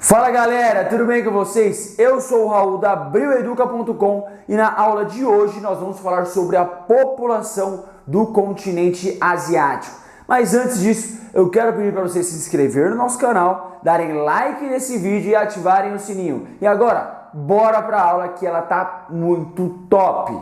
Fala galera, tudo bem com vocês? Eu sou o Raul da AbrilEduca.com e na aula de hoje nós vamos falar sobre a população do continente asiático. Mas antes disso, eu quero pedir para vocês se inscreverem no nosso canal, darem like nesse vídeo e ativarem o sininho. E agora, bora para a aula que ela tá muito top!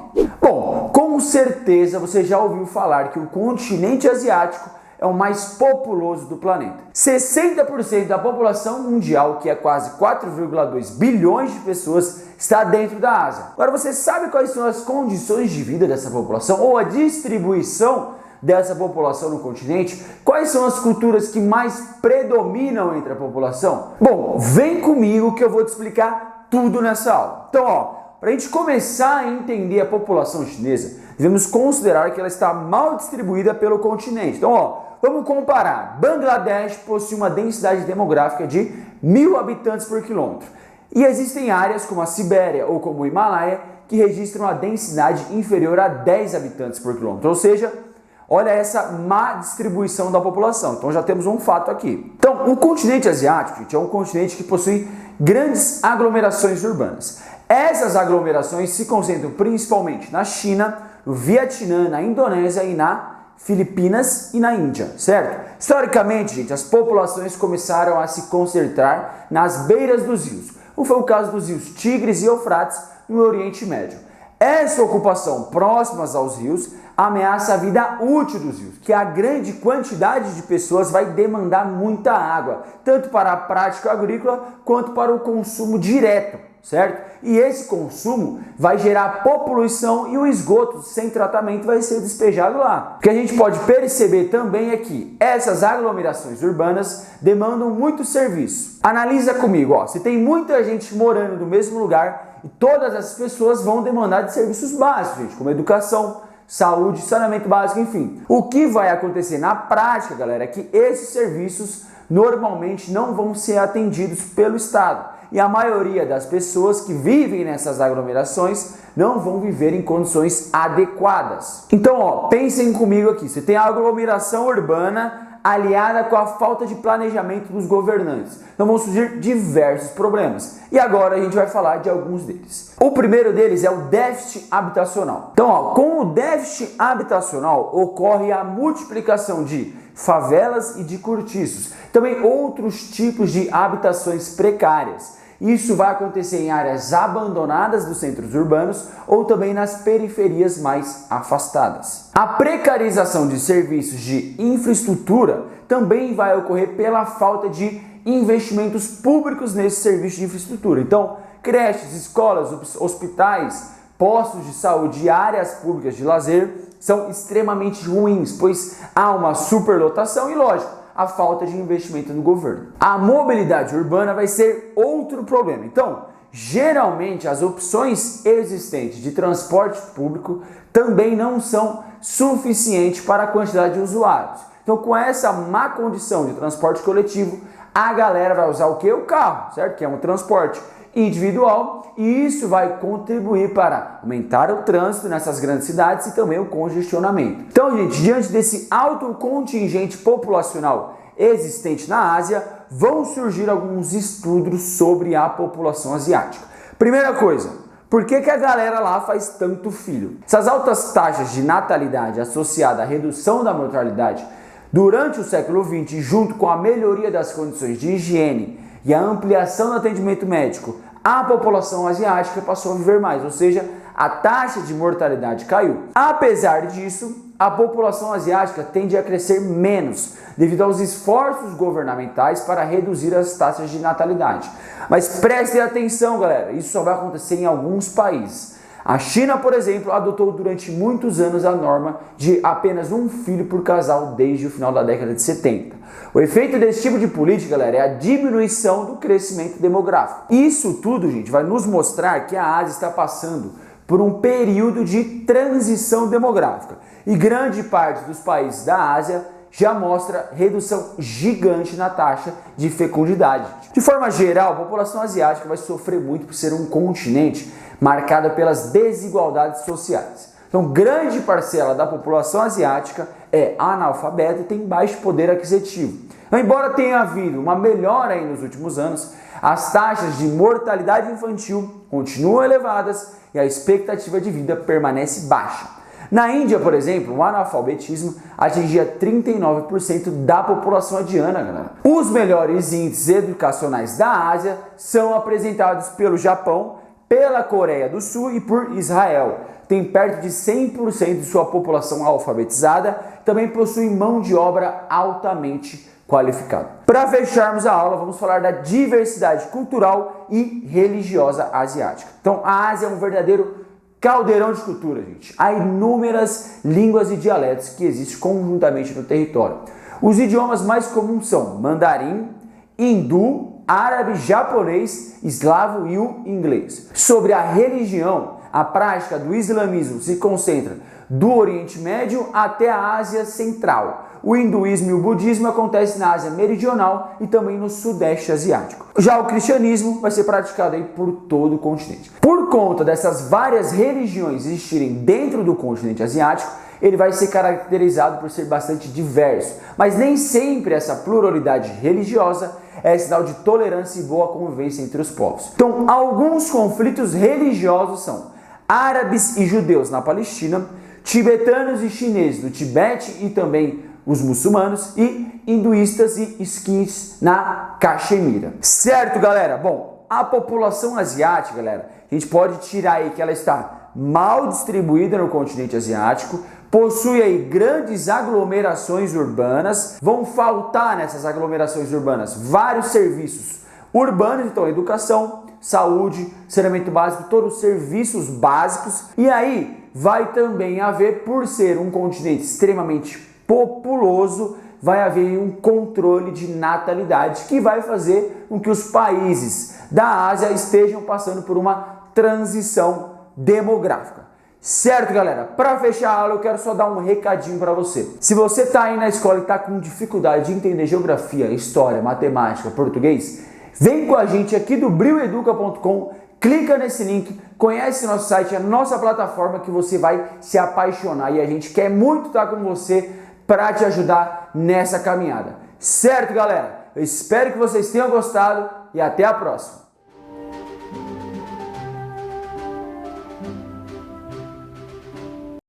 Bom, com certeza você já ouviu falar que o continente asiático é o mais populoso do planeta. 60% da população mundial, que é quase 4,2 bilhões de pessoas, está dentro da Ásia. Agora você sabe quais são as condições de vida dessa população ou a distribuição dessa população no continente? Quais são as culturas que mais predominam entre a população? Bom, vem comigo que eu vou te explicar tudo nessa aula. Então, para a gente começar a entender a população chinesa, devemos considerar que ela está mal distribuída pelo continente. Então, vamos comparar. Bangladesh possui uma densidade demográfica de 1.000 habitantes por quilômetro. E existem áreas como a Sibéria ou como o Himalaia que registram a densidade inferior a 10 habitantes por quilômetro. Ou seja, olha essa má distribuição da população. Então já temos um fato aqui. Então, o continente asiático, gente, é um continente que possui grandes aglomerações urbanas. Essas aglomerações se concentram principalmente na China, no Vietnã, na Indonésia e na Filipinas e na Índia, certo? Historicamente, gente, as populações começaram a se concentrar nas beiras dos rios, como foi o caso dos rios Tigres e Eufrates no Oriente Médio. Essa ocupação próximas aos rios ameaça a vida útil dos rios, que a grande quantidade de pessoas vai demandar muita água, tanto para a prática agrícola quanto para o consumo direto, certo? E esse consumo vai gerar poluição e o esgoto sem tratamento vai ser despejado lá. O que a gente pode perceber também é que essas aglomerações urbanas demandam muito serviço. Analisa comigo, se tem muita gente morando no mesmo lugar e todas essas pessoas vão demandar de serviços básicos, gente, como educação, saúde, saneamento básico, enfim. O que vai acontecer na prática, galera, é que esses serviços normalmente não vão ser atendidos pelo Estado. E a maioria das pessoas que vivem nessas aglomerações não vão viver em condições adequadas. Então, pensem comigo aqui. Você tem a aglomeração urbana aliada com a falta de planejamento dos governantes. Então vão surgir diversos problemas. E agora a gente vai falar de alguns deles. O primeiro deles é o déficit habitacional. Então, com o déficit habitacional ocorre a multiplicação de favelas e de cortiços. Também outros tipos de habitações precárias. Isso vai acontecer em áreas abandonadas dos centros urbanos ou também nas periferias mais afastadas. A precarização de serviços de infraestrutura também vai ocorrer pela falta de investimentos públicos nesse serviço de infraestrutura. Então, creches, escolas, hospitais, postos de saúde e áreas públicas de lazer são extremamente ruins, pois há uma superlotação e, lógico, a falta de investimento no governo. A mobilidade urbana vai ser outro problema. Então, geralmente as opções existentes de transporte público também não são suficientes para a quantidade de usuários. Então, com essa má condição de transporte coletivo, a galera vai usar o quê? O carro, certo? Que é um transporte individual, e isso vai contribuir para aumentar o trânsito nessas grandes cidades e também o congestionamento. Então, gente, diante desse alto contingente populacional existente na Ásia, vão surgir alguns estudos sobre a população asiática. Primeira coisa, por que a galera lá faz tanto filho? Essas altas taxas de natalidade associadas à redução da mortalidade durante o século XX, junto com a melhoria das condições de higiene e a ampliação do atendimento médico, a população asiática passou a viver mais, ou seja, a taxa de mortalidade caiu. Apesar disso, a população asiática tende a crescer menos devido aos esforços governamentais para reduzir as taxas de natalidade. Mas prestem atenção, galera, isso só vai acontecer em alguns países. A China, por exemplo, adotou durante muitos anos a norma de apenas um filho por casal desde o final da década de 70. O efeito desse tipo de política, galera, é a diminuição do crescimento demográfico. Isso tudo, gente, vai nos mostrar que a Ásia está passando por um período de transição demográfica. E grande parte dos países da Ásia já mostra redução gigante na taxa de fecundidade. De forma geral, a população asiática vai sofrer muito por ser um continente marcado pelas desigualdades sociais. Então, grande parcela da população asiática é analfabeta e tem baixo poder aquisitivo. Então, embora tenha havido uma melhora aí nos últimos anos, as taxas de mortalidade infantil continuam elevadas e a expectativa de vida permanece baixa. Na Índia, por exemplo, o analfabetismo atingia 39% da população indiana, galera. Os melhores índices educacionais da Ásia são apresentados pelo Japão, pela Coreia do Sul e por Israel. Tem perto de 100% de sua população alfabetizada, também possui mão de obra altamente qualificada. Para fecharmos a aula, vamos falar da diversidade cultural e religiosa asiática. Então, a Ásia é um verdadeiro caldeirão de cultura, gente. Há inúmeras línguas e dialetos que existem conjuntamente no território. Os idiomas mais comuns são mandarim, hindu, árabe, japonês, eslavo e o inglês. Sobre a religião, a prática do islamismo se concentra do Oriente Médio até a Ásia Central. O hinduísmo e o budismo acontecem na Ásia Meridional e também no Sudeste Asiático. Já o cristianismo vai ser praticado aí por todo o continente. Por conta dessas várias religiões existirem dentro do continente asiático, ele vai ser caracterizado por ser bastante diverso. Mas nem sempre essa pluralidade religiosa é sinal de tolerância e boa convivência entre os povos. Então, alguns conflitos religiosos são árabes e judeus na Palestina, tibetanos e chineses no Tibete e também os muçulmanos, e hinduístas e esquis na Caxemira. Certo, galera? Bom, a população asiática, galera, a gente pode tirar aí que ela está mal distribuída no continente asiático, possui aí grandes aglomerações urbanas, vão faltar nessas aglomerações urbanas vários serviços urbanos, então educação, saúde, saneamento básico, todos os serviços básicos, e aí vai também haver, por ser um continente extremamente populoso, vai haver um controle de natalidade que vai fazer com que os países da Ásia estejam passando por uma transição demográfica. Certo, galera? Para fechar a aula, eu quero só dar um recadinho para você. Se você está aí na escola e está com dificuldade de entender geografia, história, matemática, português, vem com a gente aqui do brioeduca.com, clica nesse link, conhece nosso site, a nossa plataforma, que você vai se apaixonar e a gente quer muito estar com você para te ajudar nessa caminhada. Certo, galera? Eu espero que vocês tenham gostado e até a próxima.